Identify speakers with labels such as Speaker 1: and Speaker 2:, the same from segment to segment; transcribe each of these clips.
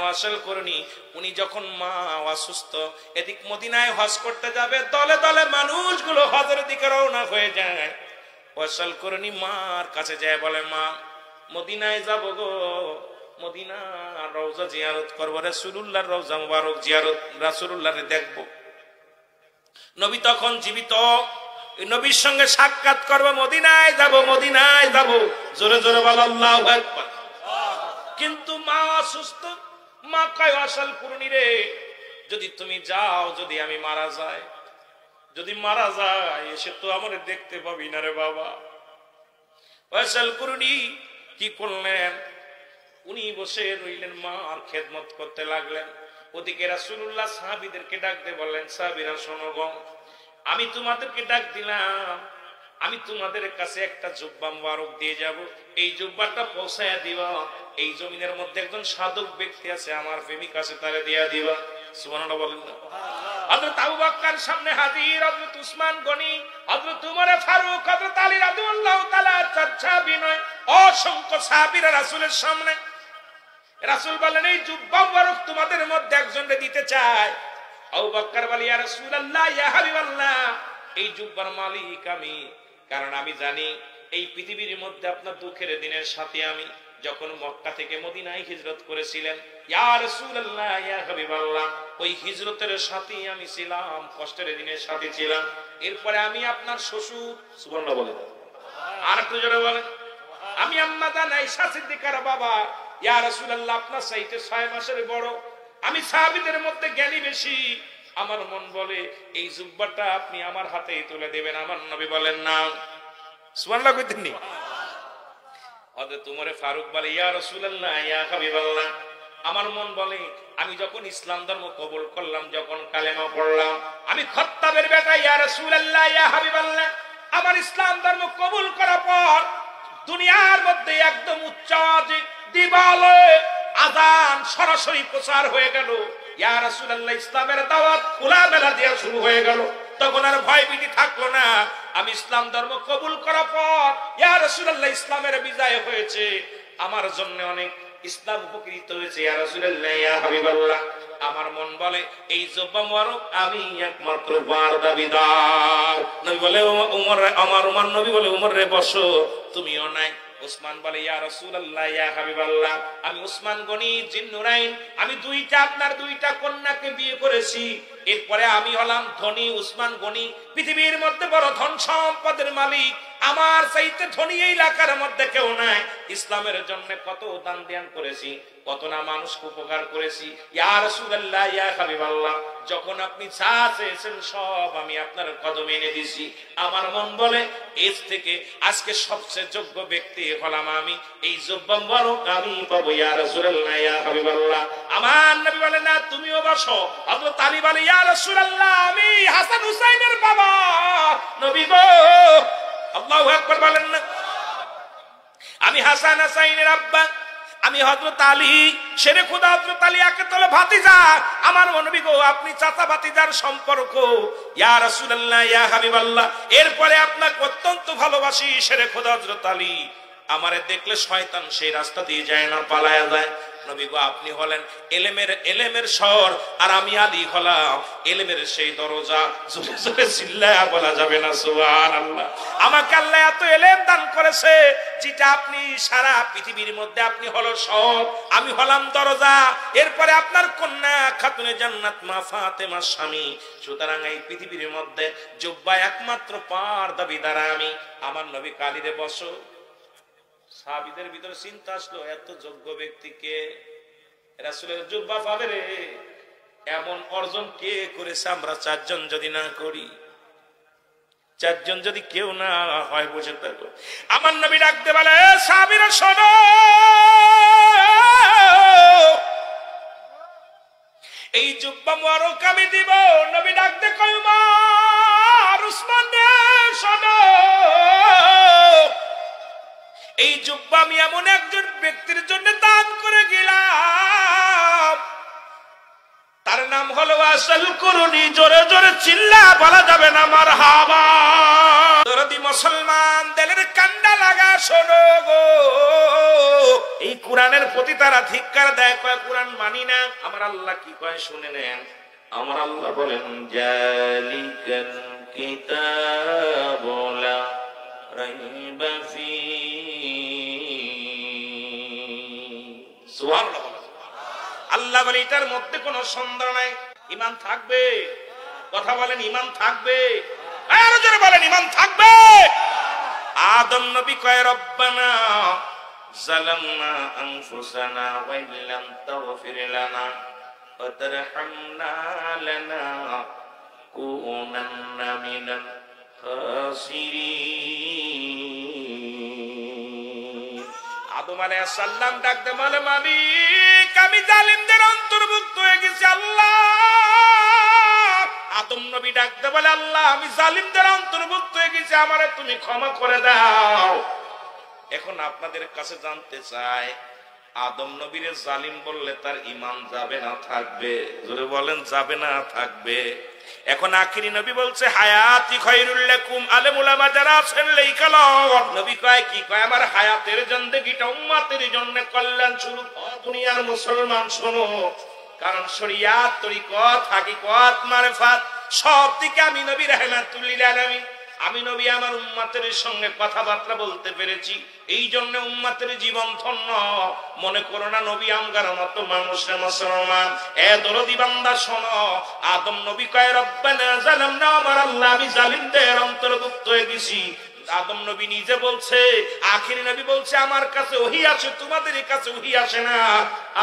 Speaker 1: ওয়াসাল করনি উনি যখন মা অসুস্থ এদিক মদিনায় হজ করতে যাবে, দলে দলে মানুষগুলো হজের দিকে রওনা হয়ে যায়। ওয়াসাল করনি মার কাছে যায়, বলে মা মদিনায় যাব গো, মদিনা রওজা জিয়ারত করবো, রাসূলুল্লাহর রওজা মুবারক জিয়ারত, রাসূলুল্লাহকে দেখব। নবী তখন জীবিত, নবীর সঙ্গে সাক্ষাৎ করবো, মদিনায় যাব, মদিনায় যাব, জোরে জোরে বল আল্লাহু আকবার। কিন্তু মা অসুস্থ, মা কয় ওয়াসাল করনি রে, যদি তুমি যাও, যদি আমি মারা যাই, যদি মারা যায় এসে তো আমার দেখতে পাবি না রে বাবা। ওয়াসাল করনি কি করলেন, উনি বসে রইলেন, মা আর খেদমত করতে লাগলেন। ওদিকে রাসূলুল্লাহ সাহাবীদেরকে ডাক দিয়ে বললেন, সাহাবীরা শোনো গো, আমি তোমাদেরকে ডাক দিলাম, আমি তোমাদের কাছে একটা জুব্বা মুবারক দিয়ে যাব, এই জুব্বাটা পৌঁছায়া দিবা। এই জমিনের মধ্যে একজন সাধক ব্যক্তি আছে, আমার প্রেমিক আছে, তারে দিয়া দিবা। সুবহানাল্লাহ বলেন না? হযরত আবু বকর সামনে হাজির, হযরত উসমান গনি, হযরত উমর ফারুক, হযরত আলী রাদিয়াল্লাহু তাআলা চাচা বিনয়, অসংখ্য সাহাবীরা রাসূলের সামনে। রাসূল বলেন, এই জুব্বা মুবারক তোমাদের মধ্যে একজনকে দিতে চায়। আবু বকর বলে, ইয়া রাসূলুল্লাহ, ইয়া হাবিবাল্লাহ, এই জুব্বার মালিক আমি, কারণ আমি জানি এই পৃথিবীর মধ্যে আপনার দুঃখের দিনের সাথে আমি যখন মক্কা থেকে মদিনায় হিজরত করেছিলেন, ইয়া রাসূলুল্লাহ, ইয়া হাবিবাল্লাহ, ওই হিজরতের সাথে আমি ছিলাম, কষ্টের দিনের সাথে ছিলাম। এরপরে আমি আপনার শ্বশুর, সুবহানাল্লাহ বলে দাও, আর একটু জোরে বলেন, আমি আম্মা জান আয়েশা সিদ্দিকার বাবা, ইয়া রাসূলুল্লাহ, আপনার চাইতে 6 মাসের বড়, আমি সাহাবীদের মধ্যে জ্ঞানী বেশি। আমার মন বলে এই জুব্বাটা আপনি আমার হাতে তুলে দেবেন। আমার নবী বলেন না। সুবহানাল্লাহ কইতেননি? হযরত উমর ফারুক বলে, ইয়া রাসূলুল্লাহ, ইয়া হাবিবাল্লাহ, আমার মন বলে আমি যখন ইসলাম ধর্ম কবুল করলাম, যখন কালেমা পড়লাম, আমি খাত্তাবের বেটা, ইয়া রাসূলুল্লাহ, ইয়া হাবিবাল্লাহ, আমার ইসলাম ধর্ম কবুল করার পর দুনিয়ার মধ্যে একদম উচ্চ আওয়াজে দিবালে আযান সরাসরি প্রচার হয়ে গেল, ইয়া রাসূলুল্লাহ, ইসলামের দাওয়াত খোলামেলা দেয়া শুরু হয়ে গেল। তখন আর ভয় ভীতি থাকলো না। আমি ইসলাম ধর্ম কবুল করার পর ইয়া রাসূলুল্লাহ, ইসলামের বিজয় হয়েছে, আমার জন্য অনেক ইসলাম উপকৃত হয়েছে, ইয়া রাসূলুল্লাহ, ইয়া হাবিবাল্লাহ। আমার মন বলে এই জুব্বা মুবারক আমি একমাত্র বার দাবিদার। নবী বলে, উমর, আমার উমর, নবী বলে, উমর রে বসো, তুমিও নাই। উসমান বলে, ইয়া রাসূলুল্লাহ, ইয়া হাবিবাল্লাহ, আমি উসমান গনি জিন্নুরাইন, আমি আপনার দুইটা কন্যাকে বিয়ে করেছি। এরপরে আমি হলাম ধনী উসমান গনি, পৃথিবীর মধ্যে বড় ধন সম্পদের মালিক, আমার চাইতে ধনী এই এলাকার মধ্যে কেউ নাই। ইসলামের জন্য কত দান ধ্যান করেছি, কত না মানুষকে উপকার করেছি। ইয়া রাসূলুল্লাহ, ইয়া হাবিবাল্লাহ, যখন আপনি যা চেয়েছেন সব আমি আপনার কদমে এনে দিছি। আমার মন বলে এর থেকে আজকে সবচেয়ে যোগ্য ব্যক্তি হলাম আমি, এই জুব্বা মুবারক আমি পাবো, ইয়া রাসূলুল্লাহ, ইয়া হাবিবাল্লাহ। আমার নবী বলে, না তুমিও বসো। হযরত আলী বলে, ইয়া রাসূলুল্লাহ, আমি হাসান হুসাইনের বাবা। নবী গো, আল্লাহু আকবার বলেন না, আমি হাসান হুসাইনের আব্বা, আমি হযরত আলী শেরে খুদা, হযরত আলী একে তলে ভাতিজা। আমার নবী গো, আপনি চাচা ভাতিজার সম্পর্ক, ইয়া রাসূলুল্লাহ, ইয়া হাবিবাল্লাহ। এরপরে আপনাকে অত্যন্ত ভালোবাসি শেরে খুদা হযরত আলী, আমারে দেখলে শয়তান সেই রাস্তা দিয়ে যায় না, পালায়া যায়। নবী গো, আপনি হলেন এলেমের স্বর, আর আমি আলী হলাম এলেমের সেই দরজা। জোরে জোরে চিল্লায়া বলা যাবে না সুবহানাল্লাহ। আমাকে আল্লাহ এত এলেম দান করেছে, যেটা আপনি সারা পৃথিবীর মধ্যে আপনি হলো স্বর, আমি হলাম দরজা। এরপরে আপনার কন্যা খাতুনে জান্নাত মা ফাতেমার স্বামী। সুতরাং এই পৃথিবীর মধ্যে জুব্বা একমাত্র পার দাবিদার আমি। আমার নবী কালিরে বসো। সাহাবীদের ভিতরে চিন্তা আসলো, এত যোগ্য ব্যক্তিকে রাসূলের জুব্বা পাবে রে, এমন অর্জন কে করেছে? আমরা 4 জন যদি না করি, 4 জন যদি কেউ না হয়, বসে থাকো। আমার নবী ডাকতে বলে, সাহাবীরা শোনো, এই জুব্বা মুবারক আমি দিব। নবী ডাকতে কয়, উমর, উসমান রে শোনো, এই জুব্বা আমি এমন একজন ব্যক্তির জন্য দান করে গেলাম, তার নাম হলো ওয়াসাল কুরুনি। জোরে জোরে চিল্লা বলা যাবে না মারহাবা। দরদি মুসলমান দিলের কান্ডা লাগা শোনো গো, এই কোরআনের প্রতি তারা ধিক্কার দেয়, কয় কোরআন মানি না। আমার আল্লাহ কি কয় শুনে নেন। আমার আল্লাহ বলেন জালিকাল কিতাবু লা রাইবা ফীহি। সুবহানাল্লাহ। আল্লাহ বলে এটার মধ্যে কোনো সন্দেহ নাই। ঈমান থাকবে, কথা বলেন ঈমান থাকবে, আরো জোরে বলেন ঈমান থাকবে। আদম নবী কয় রব্বানা যালামনা আনফুসানা ওয়া ইল্লাম তাগফির লানা ওয়া তারহামনা লানাকুনান্না মিনাল খাসিরিন। আদম আলাইহিস সালাম ডাকতে বলে মালিক আমি জালিমদের অন্তর্ভুক্ত হয়ে গেছি আল্লাহ। আদম নবী ডাকতে বলে আল্লাহ আমি জালিমদের অন্তর্ভুক্ত হয়ে গেছি, আমারে তুমি ক্ষমা করে দাও। এখন আপনাদের কাছে জানতে চাই, আদম নবীরে জালিম বললে তার ঈমান যাবে না থাকবে? জোরে বলেন যাবে না থাকবে? এখন আখিরি নবী বলছে হায়াতি খায়রুল লাকুম। আলেম উলামা যারা আছেন লেখালো নবী কয় কি কয়, আমার হায়াতের জিন্দেগিটা উম্মতের জন্য কল্যাণ স্বরূপ। দুনিয়ার মুসলমান শোনো, কারণ শরিয়াত তরিকত হাকিকত মারিফাত সব দিকে আমি নবী রাহমাতুল লিল আলামিন, আমি নবী আমার উম্মতের সঙ্গে কথাবার্তা বলতে পেরেছি, এই জন্য উম্মতের জীবন ধন্য। মনে করো না নবী আমগার মতো মানুষের মুসলমান। এ দরদি বান্দা শোনো, আদম নবী কয় রব্বানা যালামনা, আমার আল্লাহ আমি জালিমদের অন্তর্ভুক্ত হয়ে গেছি। আদম নবী নিজে বলছে, আখিরি নবী বলছে আমার কাছে ওহী আছে, তোমাদের কাছে ওহী আসে না,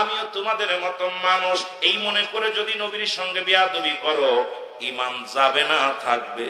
Speaker 1: আমিও তোমাদের মতো মানুষ। এই মনে করে যদি নবীর সঙ্গে বিয়াদবি করো, ঈমান যাবে না থাকবে?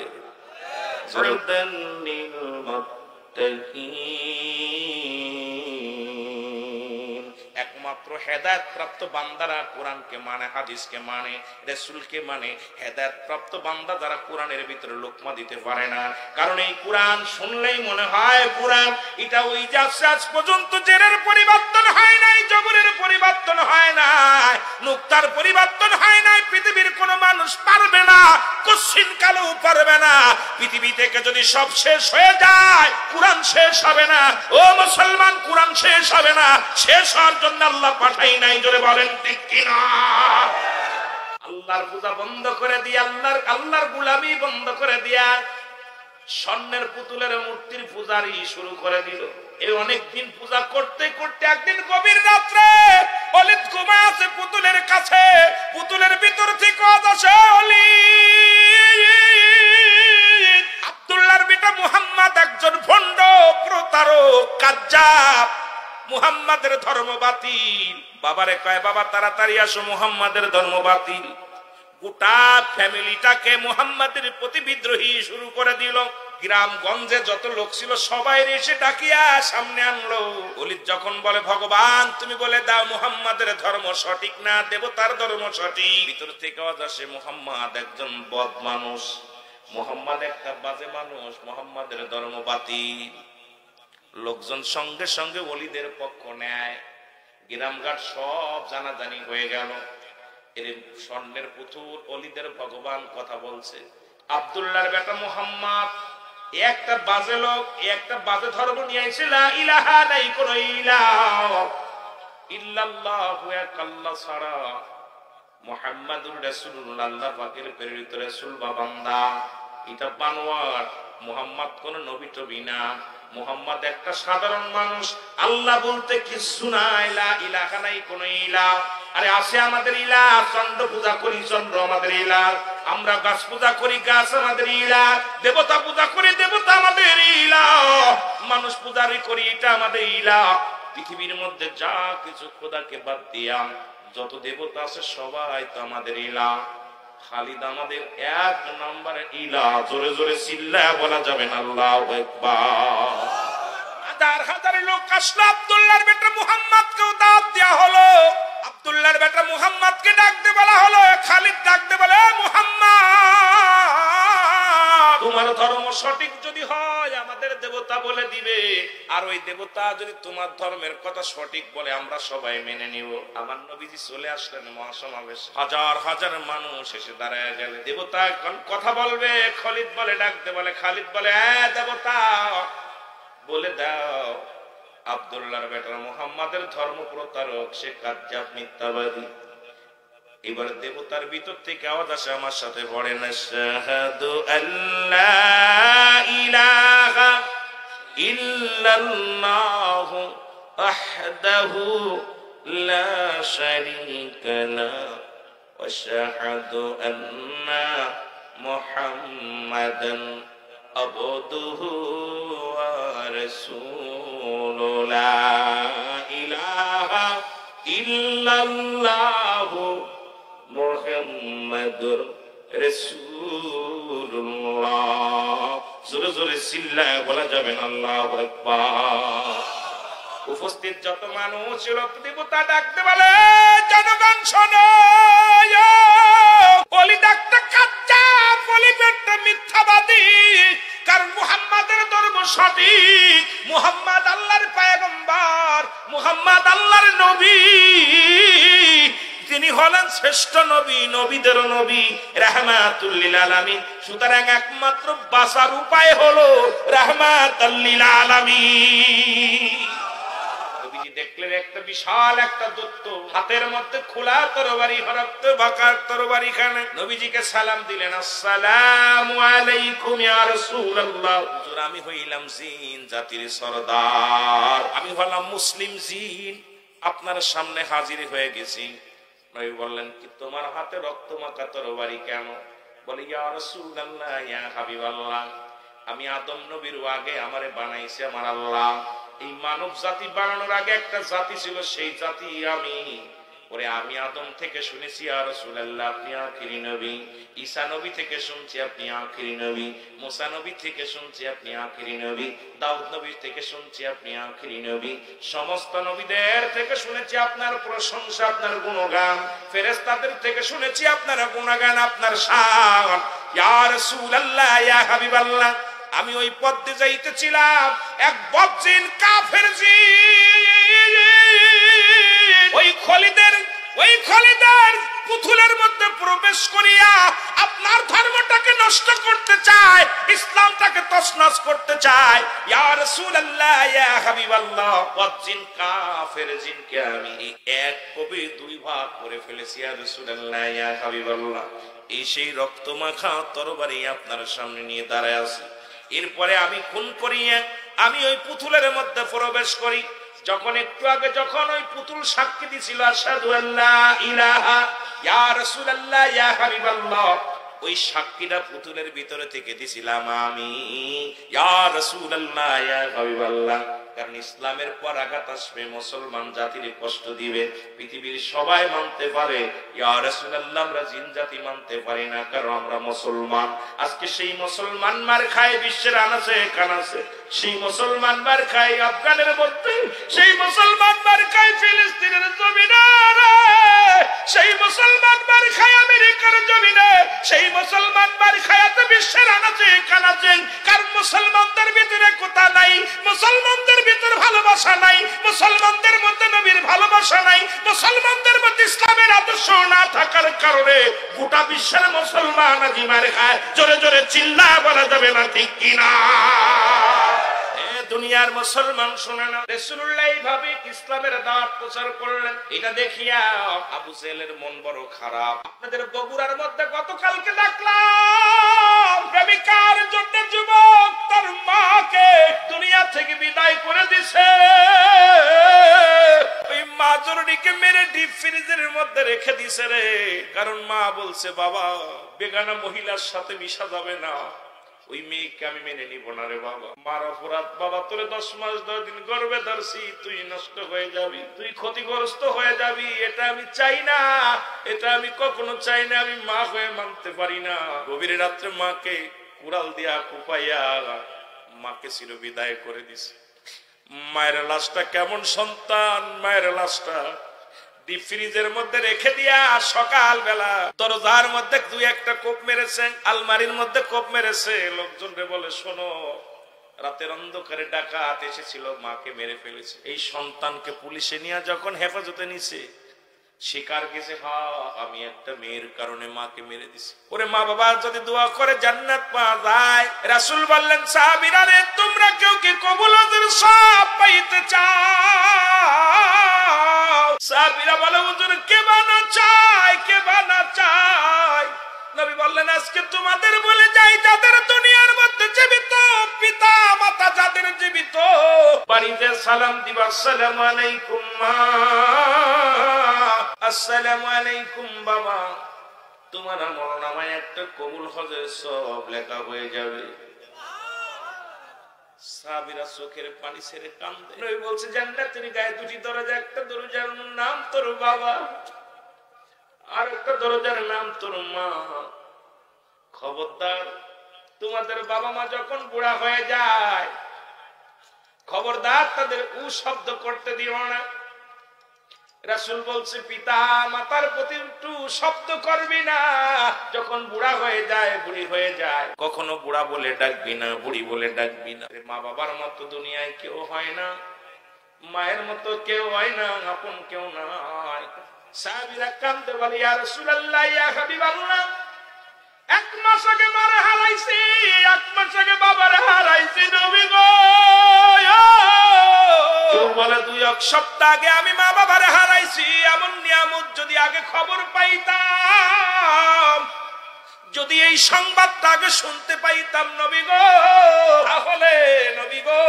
Speaker 1: একমাত্র হেদায়েত প্রাপ্ত বান্দারা কোরআনকে মানে, হাদিসকে মানে, রাসূলকে মানে। হেদায়েত প্রাপ্ত বান্দা যারা কোরআনের ভিতরে লোকমা দিতে পারে না, কারণ এই কোরআন শুনলেই মনে হয় কোরআন এটা ওই যাচ্ছে। আজ পর্যন্ত জেরের পরিবর্তন হয় নাই, জবরের পরিবর্তন হয় নাই, নুক্তার পরিবর্তন হয় নাই। পৃথিবীর কোন মানুষ পারবে না, কোশ্চিন কালেও পারবে না। পৃথিবী থেকে যদি সব শেষ হয়ে যায়, কোরআন শেষ হবে না। ও মুসলমান, কোরআন শেষ হবে না। শেষ হওয়ার জন্য আল্লাহ পাঠাই নাই। জোরে বলেন ঠিক কিনা? আল্লাহর পূজা বন্ধ করে দিয়া, আল্লাহর গোলামি বন্ধ করে দিয়া স্বর্ণের পুতুলের মূর্তির পূজারি শুরু করে দিল। এই অনেকদিন পূজা করতে করতে একদিন গভীর রাত্রে অলিদ ঘুমা আছে পুতুলের কাছে, পুতুলের ভিতর থেকে আসে অলিদ। আব্দুল্লাহর বেটা মুহাম্মদ একজন ভণ্ড, প্রতারক, কাজ্জাব, মুহাম্মাদের ধর্ম বাতিল। বাবারে কয় বাবা তাড়াতাড়ি আসো, মুহাম্মাদের ধর্ম বাতিল। গোটা ফ্যামিলিটাকে মুহাম্মাদের প্রতি বিদ্রোহী শুরু করে দিল। গ্রামগঞ্জে যত লোক ছিল সবাই এসে ডাকিয়া সামনে আনলো। ওলিদ যখন বলে ভগবান তুমি বলে দাও মুহাম্মাদের ধর্ম সঠিক না দেবতার ধর্ম সঠিক, ভিতর থেকে আওয়াজ আসে মুহাম্মদ একজন বদ মানুষ, মুহাম্মদ একটা বাজে মানুষ, মুহাম্মাদের ধর্ম বাতিল। লোকজন সঙ্গে সঙ্গে ওলিদের পক্ষ নেয়। গ্রামঘাট সব জানাজানি হয়ে গেল। এর স্বর্ণের পুতুল ওলিদের ভগবান কথা বলছে। আব্দুল্লাহর বেটা মুহাম্মদ একটা বাজে লোক, একটা বাজে ধর্ম নিয়ে আইছে, লা ইলাহা নাই কোন ইলাহ ইল্লাল্লাহু এক আল্লাহ ছাড়া, মুহাম্মাদুর রাসূলুল্লাহ আল্লাহ পাকের প্রেরিত রাসূল বা বান্দা। এটা বানোয়ার, মুহাম্মদ কোন নবী টবি না, মুহাম্মদ একটা সাধারণ মানুষ। আল্লাহ বলতে কিছু নাই, লা ইলাহা নাই কোন ইলাহ। আরে আছে আমাদের ইলাহ, চন্দ্র পূজা করি চন্দ্র আমাদের ইলাহ, আমরা গাছ পূজা করি গাছ আমাদের ইলাহ, দেবতা পূজা করি দেবতা আমাদের ইলাহ, মানুষ পূজারি করি এটা আমাদের ইলাহ। পৃথিবীর মধ্যে যা কিছু খোদাকে বাদ দিয়া যত দেবতা আছে সবাই তো আমাদের ইলাহ। খালিদ আমাদের এক নম্বরের ইলাহ। জোরে জোরে চিল্লায়া বলা যাবে না আল্লাহু আকবার। হাজার হাজার লোক আসলো, আব্দুল্লাহর বেটা মুহাম্মদকেও দাওয়াত দেয়া হলো। আব্দুল্লাহর বেটা মুহাম্মদকে ডাকতে বলা হলো। খালিদ ডাকতে বলে মুহাম্মদ তোমার ধর্ম সঠিক যদি হয় আমাদের দেবতা বলে দিবে, আর ওই দেবতা যদি তোমার ধর্মের কথা সঠিক বলে আমরা সবাই মেনে নিব। আমার নবীজি চলে আসলেন মহাসমাবেশ, হাজার হাজার মানুষ এসে দাঁড়ায় গেলে দেবতা কথা বলবে। খালিদ বলে ডাকতে বলে, খালিদ বলে দেবতা বলে দাও আব্দুল্লাহর বেটা মুহাম্মাদের ধর্ম প্রতারক, সে কাজ্জাব মিথ্যাবাদী। এবার দেবতার ভিতর থেকে আওয়াজ আসে, আমার সাথে পড়েন, আশহাদু আল্লা ইলাহা ইল্লাল্লাহু ওয়াহদাহু লা শারীকা লাহু ওয়া আশহাদু আন্না মুহাম্মাদান আবদুহু ওয়া রাসূলুহু লা ইলাহা ইল্লাল্লাহু মুহাম্মাদুর রাসূলুল্লাহ। জোরে জোরে চিল্লায় বলা যাবে না আল্লাহু আকবার। উপস্থিত যত মানুষ ছিল দেবতা ডাকতে বলে, জনগণ শোনো, ওলি ডাকতে কাজ্জাব, ওলি একটা মিথ্যাবাদী। কারণ মুহাম্মাদের ধর্ম সঠিক, মুহাম্মদ আল্লাহর পয়গম্বর, মুহাম্মদ আল্লাহর নবী, তিনি হলেন শ্রেষ্ঠ নবী, নবীদের নবী, রাহমাতুল লিল আলামিন। সুতরাং একমাত্র বাঁচার উপায় হলো রাহমাতুল লিল আলামিন। দেখলেন একটা বিশাল একটা দৈত্য, হাতের মধ্যে খোলা তরবারি, রক্ত বাঁকা তরবারি খানে। নবীজিকে সালাম দিলেন, আসসালামু আলাইকুম ইয়া রাসূলুল্লাহ। হুজুর আমি হইলাম জিন জাতির সরদার, আমি হলাম মুসলিম জিন, আপনার সামনে হাজির হয়ে গেছি। নবী বললেন, কি তোমার হাতে রক্ত মাখা তরবারি কেন? বলে, ইয়া রাসূলুল্লাহ ইয়া হাবিবাল্লাহ, আমি আদম নবীর আগে আমারে বানাইছে আমার আল্লাহ। এই মানব জাতি বানানোর আগে একটা জাতি ছিল, সেই জাতি আমি। ওরে আমি আদম থেকে শুনেছি ইয়া রাসূলুল্লাহ আপনি আখিরি নবী, ঈসা নবী থেকে শুনছি আপনি আখিরি নবী, মুসা নবী থেকে শুনছি আপনি আখিরি নবী, দাউদ নবী থেকে শুনছি আপনি আখিরি নবী। সমস্ত নবীদের থেকে শুনেছি আপনার প্রশংসা, আপনার গুণগান। ফেরেশতাদের থেকে শুনেছি আপনার গুণগান, আপনার শান। ইয়া রাসূলুল্লাহ ইয়া হাবিবাল্লাহ, আমি ওই পথে যাইতেছিলাম, এক বদজিন কাফের জিন ওই খলিদের পুতুলের মধ্যে প্রবেশ করিয়া আপনার ধর্মটাকে নষ্ট করতে চায়, ইসলামটাকে তছনছ করতে চায়। ইয়া রাসূলুল্লাহ ইয়া হাবিবাল্লাহ, বদজিন কাফের জিনকে আমি এক কবে দুই ভাগ করে ফেলেছি ইয়া রাসূলুল্লাহ ইয়া হাবিবাল্লাহ। এই সেই রক্তমাখা তরবারি আপনার সামনে নিয়ে দাঁড়ায় আছি। এরপরে আমি খুন করিয়ে আমি ওই পুতুলের মধ্যে প্রবেশ করি। যখন একটু আগে যখন ওই পুতুল সাক্ষী দিছিল আশহাদু আল্লা ইলাহা ইয়া রাসূলুল্লাহ ইয়া হাবিবাল্লাহ, ওই সাক্ষীটা পুতুলের ভিতরে থেকে দিছিলাম আমি, ইয়া রাসূলুল্লাহ ইয়া হাবিবাল্লাহ। কারণ ইসলামের পর আঘাত আসবে, মুসলমান জাতির কষ্ট দিবে, পৃথিবীর সবাই মানতে পারে, ইয়া রাসূলুল্লাহ আমরা জিন জাতি মানতে পারি না, কারণ আমরা মুসলমান। আজকে সেই মুসলমান মার খায় বিশ্বের আনাচে কানাচে, সেই মুসলমান মার খায় আফগানের মধ্যে, সেই মুসলমান মার খায় ফিলিস্তিনের জমিনে, সেই মুসলমান মার খায় আমেরিকার জমিনে, সেই মুসলমান মার খায় বিশ্বের আনাচে কানাচে। কারণ মুসলমানদের ভিতরে কথা নাই, মুসলমানদের ভিতরে ভালোবাসা নাই, মুসলমানদের মধ্যে নবীর ভালোবাসা নাই, মুসলমানদের মধ্যে ইসলামের আদর্শ না থাকার কারণে গোটা বিশ্বের মুসলমান আজ মার খায়। জোরে জোরে চিল্লা বলা যাবে না, ঠিক কিনা? দুনিয়ার মুসলমান শুনে না, রাসূলুল্লাহ এইভাবে ইসলামের দাওয়াত প্রচার করলেন। এটা দেখিয়া আবু জেহেলের মন বড় খারাপ। আপনাদের বগুড়ার মধ্যে গতকালকে দেখলাম প্রেমিকার জন্য যুবক তার মাকে দুনিয়া থেকে বিদায় করে দিছে। ওই মা জননীকে মেরে ডিপ ফ্রিজের মধ্যে রেখে দিছে রে। কারণ মা বলছে, বাবা বেগানা মহিলার সাথে মিশা যাবে না, ওই মেয়েকে আমি মেনে নিব না রে বাবা। মার অপরাধ, বাবা তোরে 10 মাস 10 দিন গর্ভে ধরছি, তুই নষ্ট হয়ে যাবি, তুই ক্ষতিগ্রস্ত হয়ে যাবি, এটা আমি চাই না, এটা আমি কখনো চাই না, আমি মা হয়ে মানতে পারি না। গভীর রাত্রে মাকে কুড়াল দিয়া কুপাইয়া মাকে চির বিদায় করে দিছে। মায়ের লাশটা কেমন সন্তান, মায়ের লাশটা ডিপ ফ্রিজের মধ্যে রেখে দিয়া সকাল বেলা দরজার মধ্যে দুই একটা কোপ মেরেছে, আলমারির মধ্যে কোপ মেরেছে। লোকজনরে বলে, শোনো, রাতের অন্ধকারে ডাকাত এসেছিল, মাকে মেরে ফেলেছে। এই সন্তানকে পুলিশে নিয়ে যখন হেফাজতে নিছে, স্বীকার গেছে, হ্যাঁ আমি একটা মেয়ের কারণে মাকে মেরে দিছি। ওরে মা বাবা যদি দোয়া করে জান্নাত পাওয়া যায়। রাসূল বললেন, সাহাবীরা রে, তোমরা কেউ কি কবুলের সব পাইতে চাও? সাহাবীরা বলে, হুজুর কে বানা চায়, কে বানা চায়? নবী বললেন, আজকে তোমাদের বলে যাই, যাদের দুনিয়ার মধ্যে জীবিত পিতা মাতা, যাদের জীবিত, বাড়িতে সালাম দিবা, আসসালামু আলাইকুম মা, আসসালামু আলাইকুম বাবা। তোমার আমলনামায় একটা কবুল হজের সব লেখা হয়ে যাবে। সাহাবীরা চোখের পানি ছেড়ে কান্দে। নবী বলছে, জান্নাতের গায়ে দুটি দরজা, একটা দরজার নাম তোর বাবা, আর একটা দরজার নাম তোর মা। খবরদার, তোমাদের বাবা মা যখন বুড়া হয়ে যায়, খবরদার তাদের উ শব্দ করতে দিও না। রাসূল বলছে, পিতা মাতার প্রতি একটু শব্দ করবি না। যখন বুড়া হয়ে যায়, বুড়ি হয়ে যায়, কখনো বুড়া বলে ডাকবি না, বুড়ি বলে ডাকবি না। মা বাবার মতো দুনিয়ায় কেউ হয় না, মায়ের মতো কেউ হয় না, আপন কেউ নাই। সাহাবীরা কাঁদতে বলে, ইয়া রাসূলুল্লাহ, ইয়া হাবিবাল্লাহ, 1 মাস আগে মারে হারাইছি, 1 মাস আগে বাবার হারাইছি নবী গো। কেউ বলে 2 সপ্তাহ আগে আমি মা বাবার হারাইছি। এমন নিয়ামত যদি আগে খবর পাইতাম, যদি এই সংবাদটা আগে শুনতে পাইতাম নবী গো, তাহলে নবী গো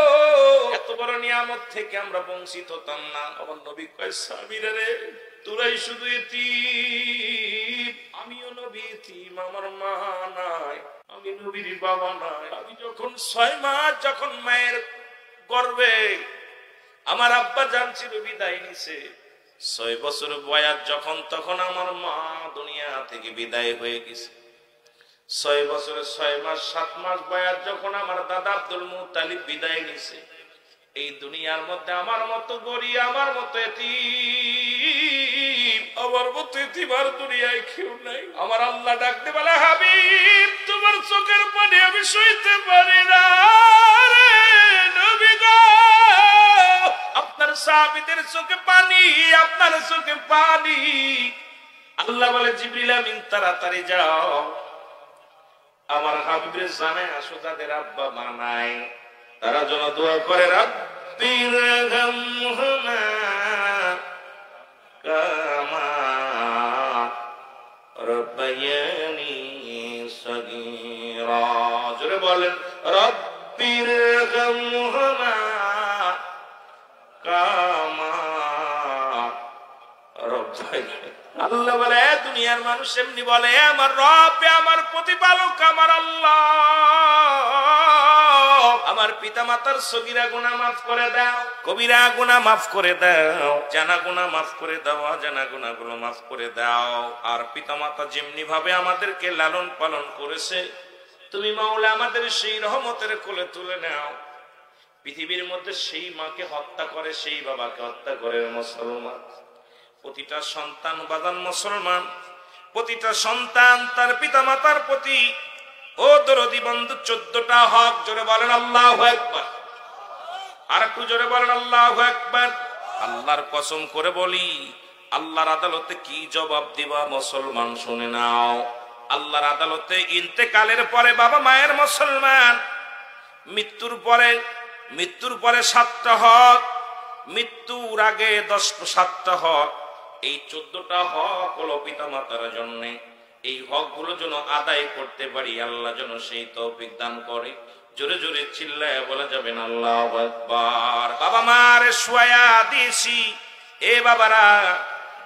Speaker 1: এত বড় নিয়ামত থেকে আমরা বঞ্চিত হতাম না। আমার নবী কয়, সাহাবীরা রে, তোরাই শুধু এতিম, আমিও নবী এতিম, আমার মা নাই, আমি নবীর বাবা নাই। আমি যখন 6 মাস যখন মায়ের গর্ভে আমার আব্বা জান ছিল, বিদায় নিছে। 6 বছর বয়স যখন, তখন আমার মা দুনিয়া থেকে বিদায় হয়ে গেছে। 6 বছরে 6 মাস 7 মাস বয়স যখন আমার দাদা আব্দুল মুত্তালিব বিদায় নিছে। এই দুনিয়ার মধ্যে আমার মতো গরিব, আমার মতো এতিম, আমার মতো এতিম আর দুনিয়ায় কেউ নাই। আমার আল্লাহ ডাকতে বলে, হাবিব, তোমার চোখের পানি আমি সইতে পারি না রে নবী গো। আপনার সাহাবীদের চোখে পানি, আপনার চোখে পানি। আল্লাহ বলে, জিবরিল আমিন, তাড়াতাড়ি যাও, আমার হাবিবের জানায় আসো তাদের আব্বা মা নাই, তারা যেন দোয়া করে, রাব্বির হামহুমা কামা রাব্বায়ানি সগীরা। জোরে বলেন, রাব্বির হামহুমা কামা রাব্বায়ানি। আল্লাহ বলে, দুনিয়ার মানুষ এমনি বলে, আমার রব, আমার প্রতিপালক, আমার আল্লাহ, আমার পিতা মাতার সগীরা গুনাহ মাফ করে দাও, কবিরা গুনাহ মাফ করে দাও, জানা গুনাহ মাফ করে দাও, অজানা গুনাহগুলো মাফ করে দাও। আর পিতা মাতা যেমনি ভাবে আমাদেরকে লালন পালন করেছে, তুমি মাওলা আমাদের সেই রহমতের কোলে তুলে নাও। পৃথিবীর মধ্যে সেই মাকে হত্যা করে, সেই বাবাকে হত্যা করে মুসলমান। প্রতিটা সন্তান বাদান মুসলমান, প্রতিটা সন্তান তার পিতা মাতার প্রতি ও দরদি বন্ধু 14টা হক। জোরে বলেন আল্লাহু আকবার, আর একটু জোরে বলেন আল্লাহু আকবার। আল্লাহর কসম করে বলি, আল্লাহর আদালতে কি জবাব দিবা মুসলমান শুনে নাও। আল্লাহর আদালতে ইন্তেকালের পরে বাবা মায়ের মুসলমান, মৃত্যুর পরে 7টা হক, মৃত্যুর আগে 7টা হক। এই 14টা হক হলো পিতা মাতার জন্য। এই হক গুলো যেন আদায় করতে পারি, আল্লাহ যেন সেই তৌফিক দান করে। জোরে জোরে চিল্লায় বলা যাবেন আল্লাহু আকবার। বাবা মারে শুয়ায়া দিয়েছি, এ বাবারা,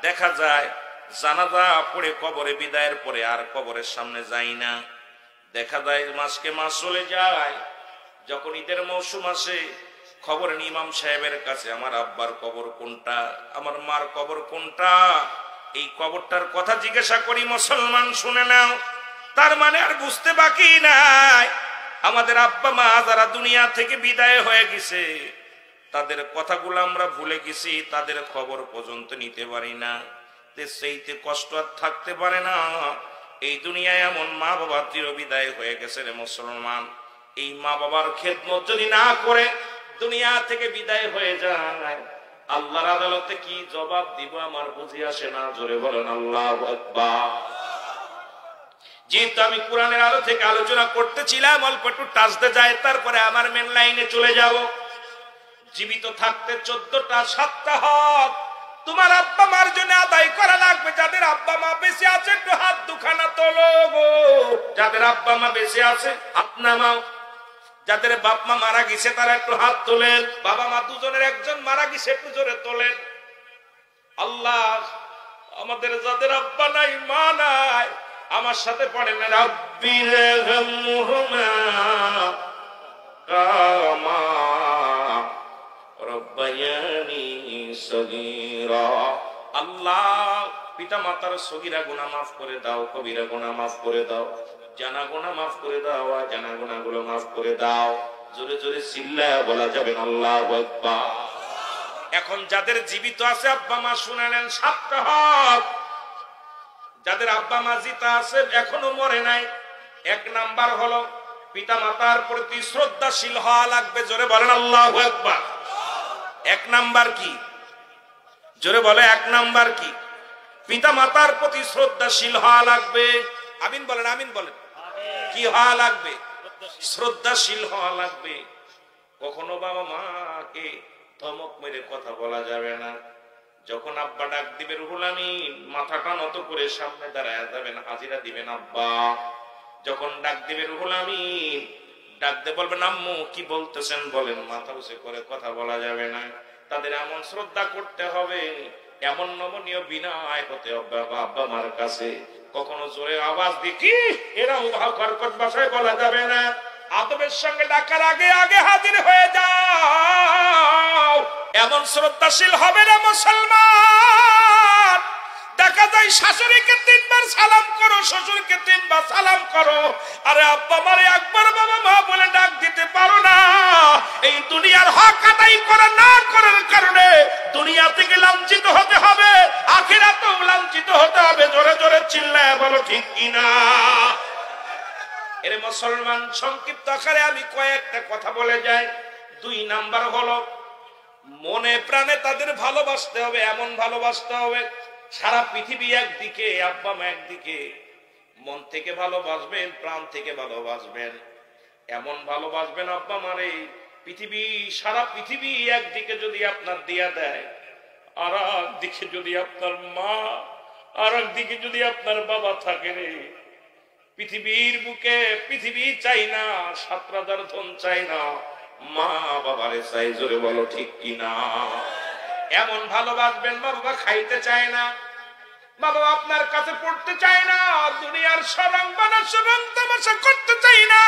Speaker 1: দেখা যায় জানাজা পড়ে কবরে বিদায়ের পরে আর কবরের সামনে যাই না। দেখা যায় মাসকে মাস চলে যায়, যখন ঈদের মৌসুম আসে, খবর নিয়ে ইমাম সাহেবের কাছে, আমার আব্বার কবর কোনটা, আমার মার কবর কোনটা, এই কবরটার কথা জিজ্ঞাসা করি। মুসলমান শুনে নাও, তার মানে আর বুঝতে বাকি নাই, আমাদের আব্বা মা যারা দুনিয়া থেকে বিদায় হয়ে গেছে, তাদের কথাগুলো আমরা ভুলে গেছি, তাদের খবর পর্যন্ত নিতে পারি না। সেইতে কষ্ট আর থাকতে পারে না। এই দুনিয়ায় এমন মা বাবা চিরবিদায় হয়ে গেছে রে মুসলমান। এই মা বাবার খেদমত যদি না করে দুনিয়া থেকে বিদায় হয়ে যায়, আল্লাহর আদালতে কি জবাব দিব আমার বুঝি আসে না। জোরে বলেন আল্লাহু আকবার। যেহেতু আমি কোরআনের আলো থেকে আলোচনা করতেছিলাম, অল্প একটু টাচতে যায়, তারপরে আমার মেন লাইনে চলে যাব। জীবিত থাকতে 14টা 7টা হক তোমার আব্বা মার জন্য আদায় করা লাগবে। যাদের আব্বা মা বেঁচে আছে একটু হাত দুখানা তোলো গো। যাদের আব্বা মা বেঁচে আছে হাত নামাও। যাদের বাপ মা মারা গেছে তারা একটু হাত তোলেন। বাবা মা দুজনের একজন মারা গেছে একটু জোরে তোলেন। আল্লাহ আমাদের যাদের আব্বা নাই মা নাই, আমার সাথে পড়েন রাব্বিরহামহুমা কামা রব্বায়ানি সগীরা। আল্লাহ পিতা মাতার সগীরা গুনাহ মাফ করে দাও, কবিরা গুনাহ মাফ করে দাও, জানা গুনাহ মাফ করে দাও, জানা গুনাহগুলো মাফ করে দাও। জোরে জোরে চিল্লায়া বলা যাবে না আল্লাহু আকবার। এখন যাদের জীবিত আছে আব্বা মা শুনে নেন 7টা হক। যাদের আব্বা মা জিতা আছে এখনো মরে নাই, 1 নাম্বার হলো পিতা মাতার প্রতি শ্রদ্ধাশীল হওয়া লাগবে। জোরে বলেন আল্লাহু আকবার। 1 নাম্বার কি? জোরে বলে 1 নাম্বার কি? পিতা মাতার প্রতি শ্রদ্ধাশীল হওয়া লাগবে। আমিন বলেন, আমিন বলেন। কি হওয়া লাগবে? শ্রদ্ধাশীল হওয়া লাগবে। কখনো বাবা মাকে ধমক মেরে কথা বলা যাবে না। যখন আব্বা ডাক দিবে রুহুল আমিন, মাথাটা নত করে সামনে দাঁড়ায় যাবেন, হাজিরা দিবেন আব্বা। যখন ডাক দিবে রুহুল আমিন, ডাক দিয়ে বলবেন আম্মু কি বলতেছেন বলেন, মাথা উঁচু করে কথা বলা যাবে না। তাদের এমন শ্রদ্ধা করতে হবে, এমন নমনীয় বিনয় হতে হবে আব্বা মার কাছে। কখনো জোরে আওয়াজ দিয়ে কি এরকম কর্কট ভাষায় বলা যাবে না। আদবের সঙ্গে ডাকার আগে আগে হাজির হয়ে যাও। এমন শ্রদ্ধাশীল হবে না মুসলমান। দেখা যায় শাশুড়িকে 3 বার সালাম করো, শ্বশুরকে 3 বার সালাম করো, আরে আব্বা মারে একবার বাবা মা বলে ডাক দিতে পারো না। এই দুনিয়ার হক আদায় করা না করার কারণে দুনিয়া থেকে লাঞ্ছিত হতে হবে, আখিরাতেও লাঞ্ছিত হতে হবে। জোরে জোরে চিল্লায় বলো ঠিক কিনা। এর মুসলমান সংক্ষিপ্ত আকারে আমি কয়েকটা কথা বলে যাই। 2 নাম্বার হলো মনে প্রাণে তাদের ভালোবাসতে হবে, এমন ভালোবাসতে হবে সারা পৃথিবী একদিকে আব্বা মা একদিকে, মন থেকে ভালোবাসবেন, প্রাণ থেকে ভালোবাসবেন, এমন ভালোবাসবেন আব্বা মারে পৃথিবী সারা পৃথিবী একদিকে যদি আপনার দিয়া দেয়, আর একদিকে যদি আপনার মা, আর একদিকে যদি আপনার বাবা থাকে রে, পৃথিবীর বুকে পৃথিবী চাই না, 7 রাজার ধন চাই না, মা বাবারে চাই। জোরে বলো ঠিক কিনা। এমন ভালোবাসবেন মা বাবা খাইতে চায় না, মা বাবা আপনার কাছে পড়তে চায় না, দুনিয়ার সরং বানাসরং তামাশা করতে চাই না।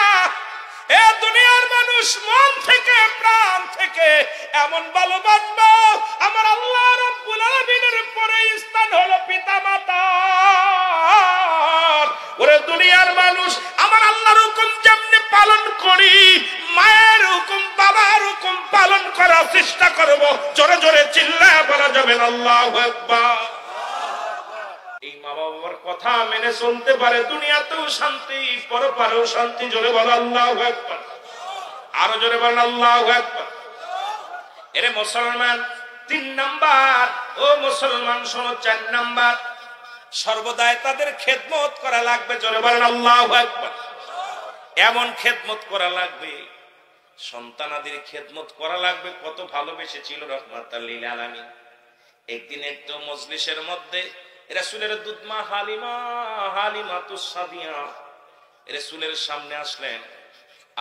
Speaker 1: এ দুনিয়ার মানুষ মন থেকে প্রাণ থেকে এমন ভালোবাসবো, আমার আল্লাহ রাব্বুল আলামিনের পরে স্থান হলো পিতা মাতা। ওরে দুনিয়ার মানুষ আমার আল্লাহর হুকুম যেমনি পালন করি, মায়ের হুকুম বাবার হুকুম পালন করার চেষ্টা করব। জোরে জোরে চিল্লায়া বলা যাবে আল্লাহু আকবার। এই মা বাবার কথা মেনে চলতে পারে দুনিয়াতেও শান্তি, পরপারেও শান্তি। জোরে বল আল্লাহু আকবার। আরো জোরে বল আল্লাহু আকবার। এরে মুসলমান 3 নাম্বার, ও মুসলমান শোনো 4 নাম্বার, সর্বদাই তাদের খেদমত করা লাগবে। জোরে বলেন আল্লাহু আকবার। এমন খেদমত করা লাগবে, সন্তানাদের খেদমত করা লাগবে। কত ভালোবেসেছিল রাহমাতাল লিল আলামিন। একদিন একটু মজলিসের মধ্যে রাসূলের দুধমা হালিমাতুস সাদিয়া রাসূলের সামনে আসলেন।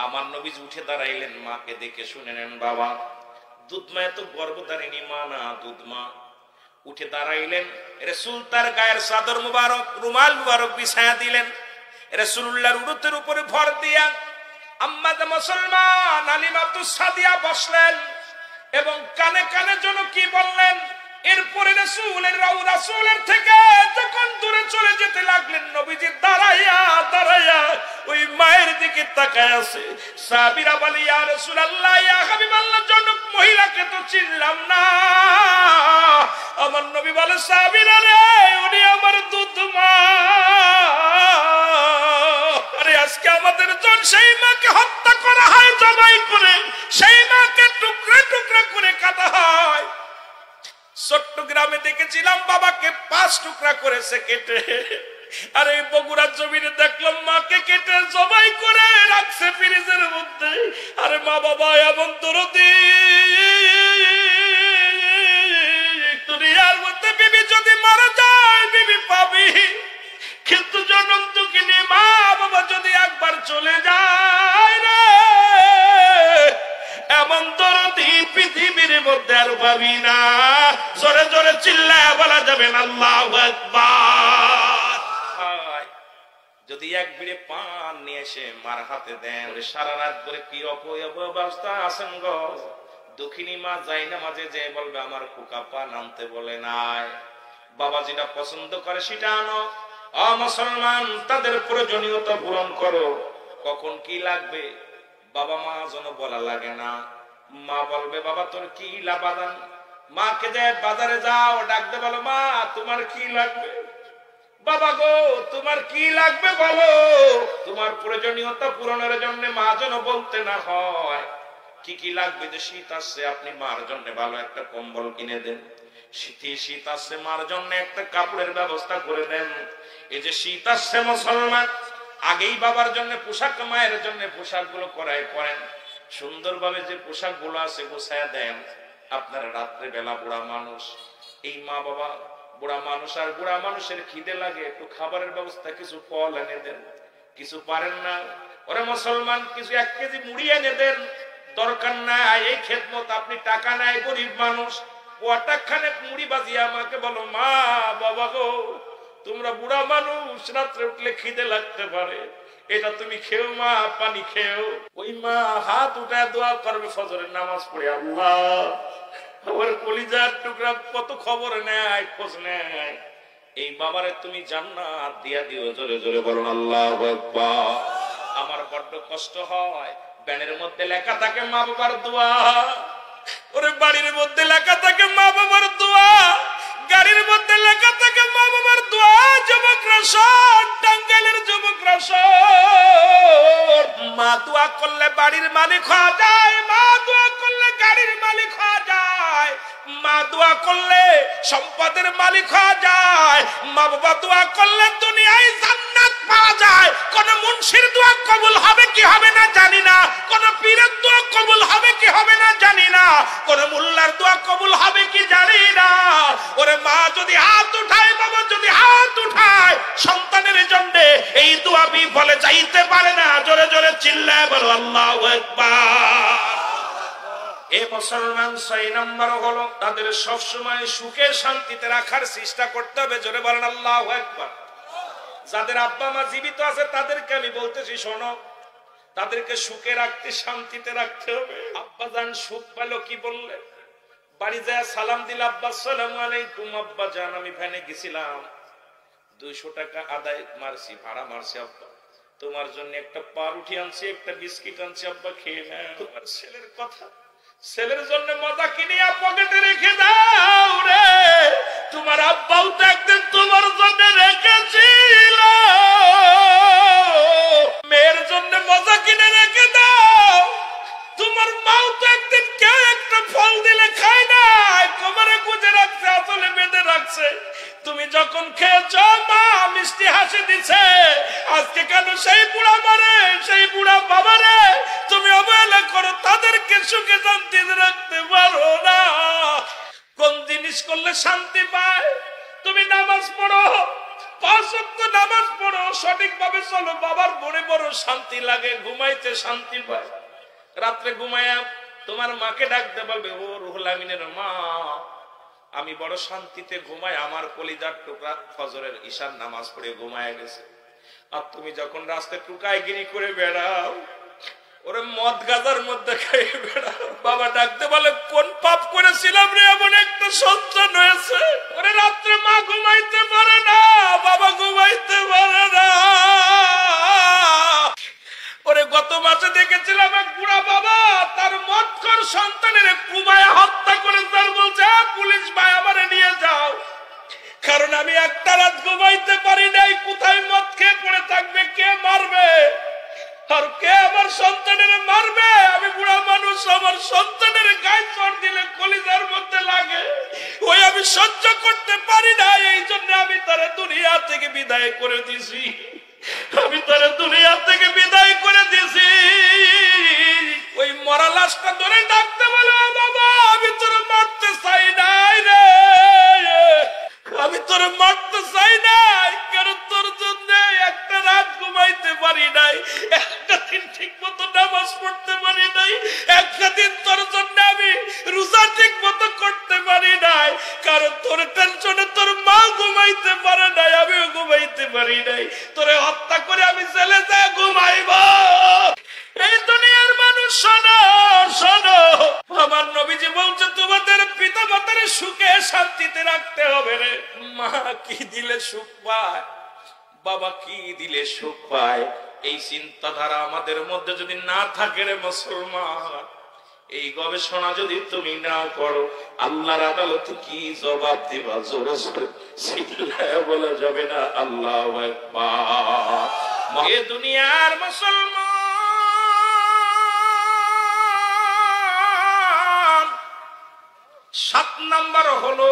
Speaker 1: আমার নবীজি উঠে দাঁড়াইলেন, মাকে দেখে শুনে নেন বাবা। দুধমা এত গর্ভধারিণী মা না, দুধমা উঠে দাঁড়াইলেন। রাসূল তার গায়ের চাদর মুবারক, রুমাল মুবারক বিছায়া দিলেন। রাসূলুল্লাহর উরুতের উপরে ভর দিয়া আম্মা মুসলমান হালিমাতুস সাদিয়া বসলেন এবং কানে কানে যেন কি বললেন। এরপরে রাসূলের থেকে যখন দূরে চলে যেতে লাগলেন, নবীজি দাঁড়াইয়া দাঁড়াইয়া ওই মায়ের মায়ের দিকে তাকায় আছে। সাহাবীরা বলে ইয়া রাসূলুল্লাহ, ইয়া হাবিবাল্লাহ, জনক মহিলাকে তো চিনলাম না। আমার নবী বলে সাহাবীরা রে, উনি আমার দুধ মা। আরে আজকে আমাদের জন সেই মাকে হত্যা করা হয় জবাই করে, সেই মাকে টুকরা টুকরা করে কাটা হয়। চট্টগ্রামে দেখেছিলাম বাবাকে 5 টুকরা করেছে কেটে। আর এই বগুড়ার জমিনে দেখলাম মাকে কেটে জবাই করে রাখছে ফ্রিজের মধ্যে। আরে মা বাবা এমন দরদি, দুনিয়ার মধ্যে বিবি যদি মারা যায় বিবি পাবি, কিন্তু জনম দুঃখিনী মা বাবা যদি একবার চলে যায় রে, এমন দরদি পৃথিবীর মধ্যে আর পাবি না। জোরে জোরে চিল্লায় বলা যাবে না আল্লাহু আকবার। যদি এক বিড়ে পান নিয়ে এসে মার হাতে দেন, সারা রাত করে কি অবস্থা আছেন গো। দুঃখিনী মা যাই না মাঝে যে বলবে আমার কুকা পান আনতে বলে নাই, বাবা যেটা পছন্দ করে সেটা আনো। মুসলমান, তাদের প্রয়োজনীয়তা পূরণ করো। কখন কি লাগবে বাবা মা যেন বলা লাগে না। মা বলবে বাবা তোর কি লাবাদান, মাকে যায় বাজারে যাও ডাকতে বলো মা তোমার কি লাগবে, বাবা গো তোমার কি লাগবে বলো। তোমার প্রয়োজনীয়তা পূরণের জন্য মা যেন বলতে না হয় কি কি লাগবে। যে শীত আসছে আপনি মার জন্য ভালো একটা কম্বল কিনে দেন, শীত আসছে মার জন্য একটা কাপড়ের ব্যবস্থা করে দেন। এই যে শীত আসছে মুসলমান, আগেই বাবার জন্য পোশাক, মায়ের জন্য পোশাক গুলো করায় পরেন, সুন্দরভাবে যে পোশাক গুলো আছে গোছায় দেন। আপনারা রাত্রে বেলা বুড়া মানুষ, এই মা বাবা বুড়া মানুষ, আর বুড়া মানুষের খিদে লাগে, একটু খাবারের ব্যবস্থা কিছু ফল এনে দেন। কিছু পারেন না, ওরে মুসলমান কিছু 1 কেজি মুড়ি এনে দেন। দরকার নাই এই খেদমত, আপনি টাকা নাই গরিব মানুষ, ওটাখানে মুড়ি বাজিয়ে আমাকে বলো মা বাবা গো তোমরা বুড়া মানুষ, রাত্রে উঠলে খিদে লাগতে পারে, এটা তুমি খেও মা, পানি খেও। ওই মা হাত উঠায় দোয়া করবে ফজরের নামাজ পড়ে, আল্লাহ আমার কলিজার টুকরা কত খবর নেয়, খোঁজ নেয়, এই বাবারে তুমি জান্নাত দিয়া দিও। জোরে জোরে বলুন আল্লাহু আকবার। আমার বড্ড কষ্ট হয়, ব্যানের মধ্যে লেখা থাকে মা বাবার দোয়া, ওরে বাড়ির মধ্যে লেখা থাকে মা বাবার দোয়া, গাড়ির মধ্যে লেখা থাকে মা বাবার দোয়া। যুবকরা শোন, টাঙ্গাইলের যুবকরা শোন, মা দোয়া করলে বাড়ির মালিক হওয়া যায়, মা দোয়া করলে গাড়ির মালিক হওয়া যায়, মা দোয়া করলে সম্পদের মালিক হওয়া যায়, মা বাবা দোয়া করলে দুনিয়ায় জান্নাত পাওয়া যায়। কোন মুন্সির দোয়া কবুল হবে কি হবে না জানি না, কোন পীরের দোয়া কবুল হবে কি হবে না জানি না, কোন মোল্লার দোয়া কবুল হবে কি জানি না। ওরে মা যদি হাত উঠায়, বাবা যদি হাত উঠায় সন্তানের জন্য, এই দোয়া বিফলে যাইতে পারে না। জোরে জোরে চিল্লায় বলো আল্লাহু আকবার। এই মুসলমান 6 নম্বর হলো তাদের সবসময় সুখে শান্তিতে রাখার চেষ্টা করতে হবে। জোরে বলেন আল্লাহু আকবার। যাদের আব্বা মা জীবিত আছে তাদেরকে আমি বলতেছি শোনো, তাদেরকে সুখে রাখতে, শান্তিতে রাখতে হবে। আব্বা জান সুখ পেলো কি বললে, বাড়ি যায় সালাম দিল, আব্বা আসসালামু আলাইকুম। আব্বা জান আমি ভ্যানে গেছিলাম, 200 টাকা আদায় মারছি, ভাড়া মারছি, আব্বা তোমার জন্য একটা পাউরুটি আনছি, একটা বিস্কিট আনছি, আব্বা খেয়ে নাও। তোমার ছেলের কথা, ছেলের জন্য মজা কিনিয়া পকেটে রেখে দাও রে, তোমার আব্বাও তো একদিন তোমার জন্য রেখেছিল। মেয়ের জন্য মজা কিনে রেখে দাও, তোমার মাও তো একদিন কেউ একটা ফল দিলে খায় নাই, কোমরে গুজে রাখছে, আসলে বেঁধে রাখছে। তুমি যখন খেয়েছ মা মিষ্টি হাসি দিছে, আজকে কেন সেই বুড়া মারে, সেই বুড়া বাবারে তুমি অবহেলা করো, তাদেরকে সুখে শান্তিতে রাখতে পারো না। কোন জিনিস করলে শান্তি পায়? তুমি নামাজ পড়ো, 5 ওয়াক্ত নামাজ পড়ো, সঠিকভাবে চলো, বাবার মনে বড় শান্তি লাগে, ঘুমাইতে শান্তি পায়। রাত্রে ঘুমায়া তোমার মাকে ডাকতে বলবে, ও রুহুল আমিনের মা আমি বড় শান্তিতে ঘুমাই, আমার কলিজার টুকরা ফজরের ঈশার নামাজ পড়ে ঘুমায় গেছে। আর তুমি যখন রাস্তায় টুকায় গিরি করে বেড়াও, ওরে মদ গাজার মধ্যে খাইয়ে বেড়াও, বাবা ডাকতে বলে কোন পাপ করেছিলাম রে এমন একটা সন্তান হয়েছে। ওরে রাত্রে মা ঘুমাইতে পারে না, বাবা ঘুমাইতে পারে না, করতে পারি নাই, কোথায় মদ খেয়ে পড়ে থাকবে, কে মারবে, আর কে আমার সন্তানের মারবে। আমি বুড়া মানুষ, আমার সন্তানের গায়ে চড় দিলে কলিজার মধ্যে লাগে, ওই আমি সহ্য করতে পারি না। এই জন্য আমি তারা দুনিয়া থেকে বিদায় করে দিছি, আমি তারা দুনিয়া থেকে বিদায় করে দিছি। ওই মরা লাশটা ধরে ডাকতে বলে, বাবা আমি তোর মারতে চাই নাই রে, আমি তোর মারতে চাই নাই, কারণ তোর জন্য একটা রাত ঘুমাইতে পারি নাই, একটা দিন ঠিক মতো নামাজ পড়তে পারি নাই, একটা দিন তোর জন্য আমি রোজা ঠিক মতো করতে পারি নাই, কারণ তোর টেনশনে তোর মা ঘুমাইতে পারে নাই, আমিও ঘুমাইতে পারি নাই। তোরে হত্যা করে আমি জেলে যায় ঘুমাইব। এই দুনিয়ার মানুষ শোনো শোনো, আমার নবীজি বলছে তোমাদের পিতা মাতার সুখে শান্তিতে রাখতে হবে রে। মা কি দিলে সুখ পায়, বাবা কি দিলে সুখ পায়, এই চিন্তাধারা আমাদের মধ্যে যদি না থাকে রে মুসলমান, এই গবেষণা যদি তুমি না করো, আল্লাহর আদালতে কি জবাব দিবা? জোরে জোরে চিল্লায় বলা যাবে না আল্লাহু আকবার। এ দুনিয়ার মুসলমান 7 নাম্বার হলো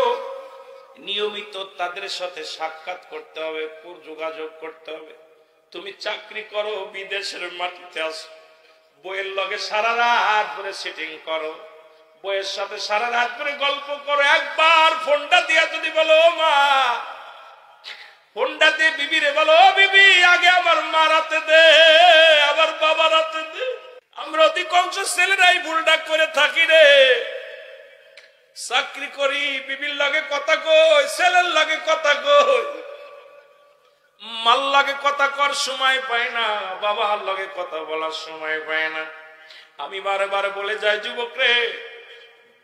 Speaker 1: নিয়মিত তাদের সাথে সাক্ষাৎ করতে হবে, যোগাযোগ করতে হবে। তুমি চাকরি করো, বিদেশের মাটিতে আসো, বইয়ের লগে সারা রাত ধরে সিটিং করো, বইয়ের সাথে সারা রাত ধরে গল্প করো। একবার ফোনটা দিয়া যদি বলো মা, ফোনটা দিয়ে বিবিরে বলো, বিবি আগে আমার মা রাতে দে, আবার বাবা রাতে দে। আমরা অধিকাংশ ছেলেরাই ভুলটা করে থাকি রে। চাকরি করি, বিবির লাগে কথা কই, ছেলের লাগে কথা কই, মাল লাগে কথা কর সময় পায় না, বাবার লাগে কথা বলার সময় পায় না। আমি বারে বারে বলে যাই, যুবক রে,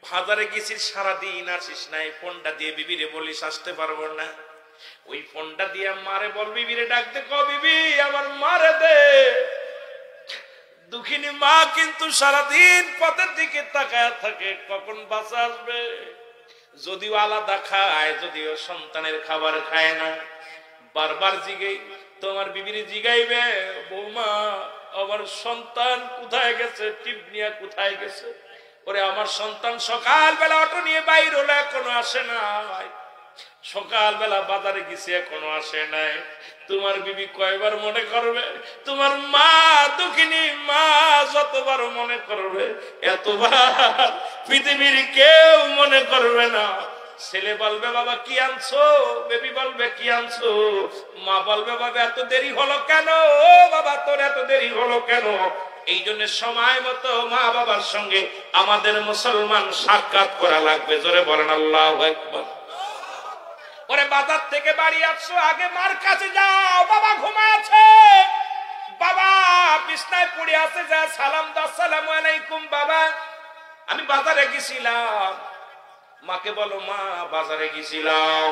Speaker 1: বাজারে গেছিস সারাদিন আসিস নাই, ফোনটা দিয়ে বিবিরে বলিস আসতে পারবো না, ওই ফোনটা দিয়ে মারে বল, বিবিরে ডাকতে ক, বিবি আমার মারে দে। দুঃখিনী মা কিন্তু সারাদিন পথের দিকে তাকায় থাকে, কখন বাচ্চা আসবে। যদিও আলাদা খায়, যদিও সন্তানের খাবার খায় না, বারবার জিগাই, তোমার বিবিরে জিগাইবে, বৌমা আমার সন্তান কোথায় গেছে, টিপ নিয়ে কোথায় গেছে। ওরে আমার সন্তান সকালবেলা অটো নিয়ে বাইর হলো, এখনো আসে না, সকালবেলা বাজারে গেছে এখনো আসে নাই। তোমার বিবি কয়বার মনে করবে, তোমার মা দুঃখিনী মা যতবার মনে করবে, এতবার পৃথিবীর কেউ মনে করবে না। ছেলে বলবে বাবা কি আনছো, বেবি বলবে কি আনছো, মা বলবে বাবা এত দেরি হলো কেন, ও বাবা তোর এত দেরি হলো কেন। এই জন্য সময় মতো মা বাবার সঙ্গে আমাদের মুসলমান সাক্ষাৎ করা লাগবে। জোরে বলেন আল্লাহু আকবার। ওরে বাজার থেকে বাড়ি আসছো, আগে মার কাছে যাও, বাবা ঘুমায় আছে, বাবা বিছনায় পড়ে আছে, যা সালাম দাও, আসসালামু আলাইকুম বাবা, আমি বাজারে গেছিলাম। মাকে বলো, মা বাজারে গেছিলাম।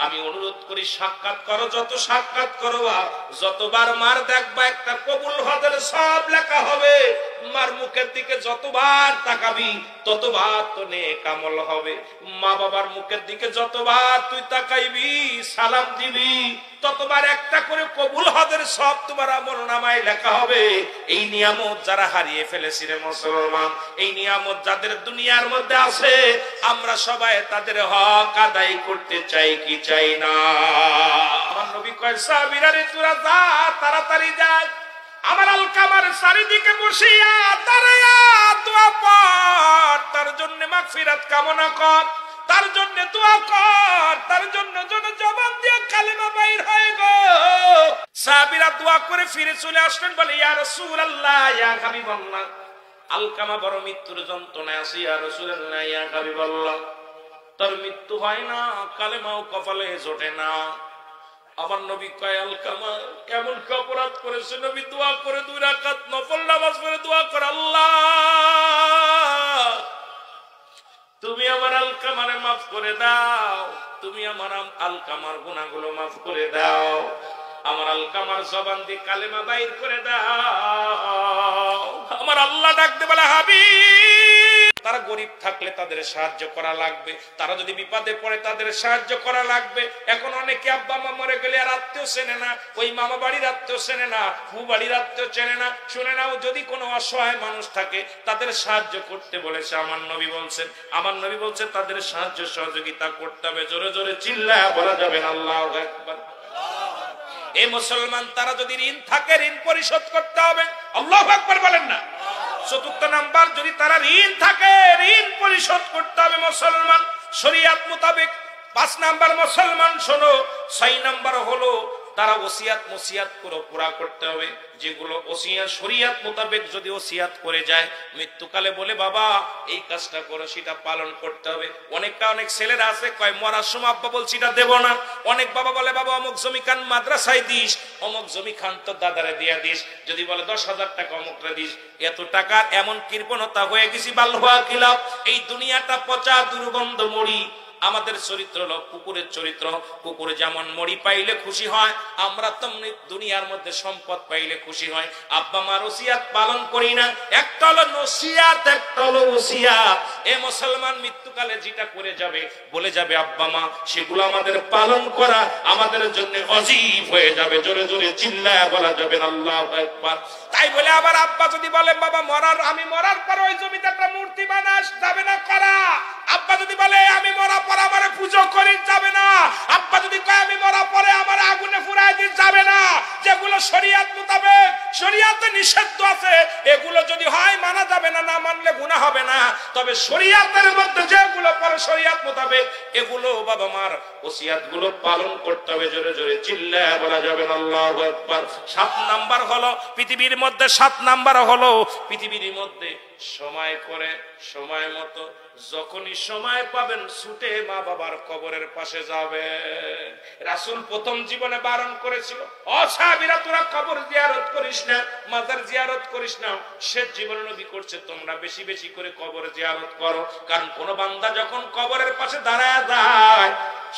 Speaker 1: আমি অনুরোধ করি সাক্ষাৎ করো, যত সাক্ষাৎ করো, যতবার মার দেখবা একটা কবুল হজের সব লেখা হবে। মার মুখের দিকে যতবার তাকাবি ততবার তো নেক আমল হবে। মা বাবার মুখের দিকে যতবার তুই তাকাইবি, সালাম দিবি, ততবার একটা করে কবুল হজের সব তোমার আমলনামায় লেখা হবে। এই নিয়ামত যারা হারিয়ে ফেলেছি রে মুসলমান, এই নিয়ামত যাদের দুনিয়ার মধ্যে আছে, আমরা সবাই তাদের হক আদায় করতে চাই কি চাই না? আমার নবী কয়, সাহাবীরা রে তোরা যা, তাড়াতাড়ি যা, আমার আলকামার চারিদিকে বসিয়া দাঁড়াইয়া দোয়া পড়, তার জন্য মাগফিরাত কামনা কর, তার জন্য দোয়া কর, তার জন্য যেন জবান দিয়ে কালেমা বাইর হয় গো। সাহাবীরা দোয়া করে ফিরে চলে আসলেন, বলে ইয়া রাসূলুল্লাহ, ইয়া হাবিবাল্লাহ, আলকামা বড় মৃত্যুর যন্ত্রণায় আছে, ইয়া রাসূলুল্লাহ, ইয়া হাবিবাল্লাহ, তার মৃত্যু হয় না, কালেমাও কপালে জোটে না। আমার নবী কয়, আলকামা কেমন কি অপরাধ করেছে? নবী দোয়া করে 2 রাকাত নফল নামাজ পড়ে দোয়া করে, আল্লাহ তুমি আমার আলকামারে মাফ করে দাও, তুমি আমার আলকামার গুনাহগুলো মাফ করে দাও, আমার আলকামার জবান দিয়ে কালেমা বাইর করে দাও। আমার আল্লাহ ডাকতে বলে, হাবিব তারা গরিব থাকলে তাদের সাহায্য করা লাগবে, তারা যদি বিপদে পড়ে তাদের সাহায্য করা লাগবে। এখন অনেকে আব্বা মা মরে গেলে আর আত্মীয় চেনে না, ওই মামা বাড়ির আত্মীয় চেনে না, ফু বাড়ির আত্মীয় চেনে না। শুনে নাও, যদি কোনো অসহায় মানুষ থাকে তাদের সাহায্য করতে বলেছে আমার নবী বলছেন, আমার নবী বলছেন তাদের সাহায্য সহযোগিতা করতে হবে। জোরে জোরে চিল্লায়া বলা যাবে না আল্লাহু আকবার। এই মুসলমান, তারা যদি ঋণ থাকে ঋণ পরিশোধ করতে হবে। আল্লাহু আকবার বলেন না। চতুর্থ নাম্বার, যদি তারা ঋণ থাকে ঋণ পরিশোধ করতে হবে মুসলমান শরীয়ত মোতাবেক। 5 নাম্বার মুসলমান শোনো, 6 নাম্বার হলো তারা ওসিয়াত মুসিয়াত করে পুরা করতে হবে। যেগুলো ওসিয়াত শরীয়ত মোতাবেক যদি ওসিয়াত করে যায়, মৃত্যুকালে বলে বাবা এই কাজটা করো, সেটা পালন করতে হবে। অনেক ছেলেরা আছে কয় মরার সময় আব্বা বলছি এটা দেব না। অনেক বাবা বলে বাবা অমুক জমি খান মাদ্রাসায় দিস, অমুক জমি খান তো দাদারে দিয়া দিস। যদি বলে 10,000 টাকা অমুকরে দিস, এত টাকা এমন কৃপণতা হয়ে গেছি বাল্যা কিলাপ। এই দুনিয়াটা পচা দুর্গন্ধ মরি। আমাদের চরিত্র হলো কুকুরের চরিত্র। কুকুরে যেমন মরি পাইলে খুশি হয়, আমরা তেমনি দুনিয়ার মধ্যে সম্পদ পাইলে খুশি হয়। আব্বা মার ওসিয়াত পালন করি না। একটা হলো নসিয়াত, একটা হলো ওসিয়াত। এ মুসলমান মৃত্যুকালে যেটা করে যাবে, বলে যাবে আব্বা মা, সেগুলো আমাদের পালন করা আমাদের জন্য ওয়াজিব হয়ে যাবে। জোরে জোরে চিল্লায়া বলা যাবে আল্লাহু আকবার। তাই বলে আবার আব্বা যদি বলে বাবা আমি মরার পর ওই জমিতে একটা মূর্তি বানাস, যাবে না করা। আব্বা যদি বলে আমি মরা পর আমারে পুজো করি, যাবে না। আব্বা যদি কয় আমি মরা পরে আমার আগুনে ফুরাই দিস, যাবে না। যেগুলো শরীয়ত মোতাবেক শরীয়তে নিষিদ্ধ আছে, এগুলো যদি হয় মানা যাবে না, না মানলে গুনাহ হবে না। তবে শরীয়তের মধ্যে যেগুলো পরে শরীয়ত মোতাবেক, এগুলো বাবা মার ওসিয়াত গুলো পালন করতে হবে। জোরে জোরে চিল্লায়া বলা যাবে আল্লাহু আকবার। 7 নাম্বার হলো পৃথিবীর মধ্যে, 7 নাম্বার হলো পৃথিবীর মধ্যে সময় করে সময় মতো যখনই সময় পাবেন ছুটে মা বাবার কবরের পাশে যাবে। রাসূল প্রথম জীবনে বারণ করেছিল, ও সাহাবীরা তোরা কবর জিয়ারত করিস না, মাজার জিয়ারত করিস না। শেষ জীবনে নবী করছে তোমরা বেশি বেশি করে কবর জিয়ারত করো। কারণ কোন বান্দা যখন কবরের পাশে দাঁড়ায় যায়,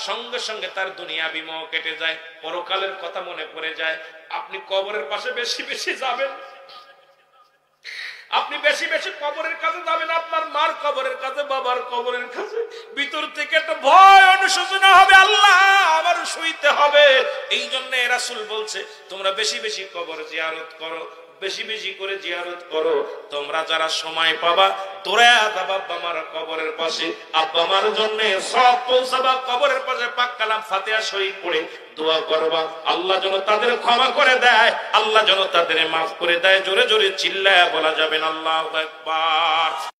Speaker 1: সঙ্গে সঙ্গে তার দুনিয়াবি মোহ কেটে যায়, পরকালের কথা মনে পড়ে যায়। আপনি কবরের পাশে বেশি বেশি যাবেন, আপনি বেশি বেশি কবরের কাছে যাবেন, আপনার মার কবরের কাছে, বাবার কবরের কাছে। ভিতর থেকে একটা ভয় অনুশোচনা হবে, আল্লাহ আমার শুইতে হবে। এই জন্য রাসূল বলছে তোমরা বেশি বেশি কবর জিয়ারত করো, বেশি বেশি করে জিয়ারত করো। তোমরা যারা সময় পাবা দৌড়ায়া যাবা আব্বা মার কবরের পাশে, আব্বা মার জন্য সব পৌঁছাবা। কবরের পাশে পাক কালাম ফাতিহা শরীফ পড়ে দোয়া করবা, আল্লাহ যেন তাদের ক্ষমা করে দেয়, আল্লাহ যেন তাদের মাফ করে দেয়। জোরে জোরে চিল্লায়া বলা যাবে আল্লাহু আকবার।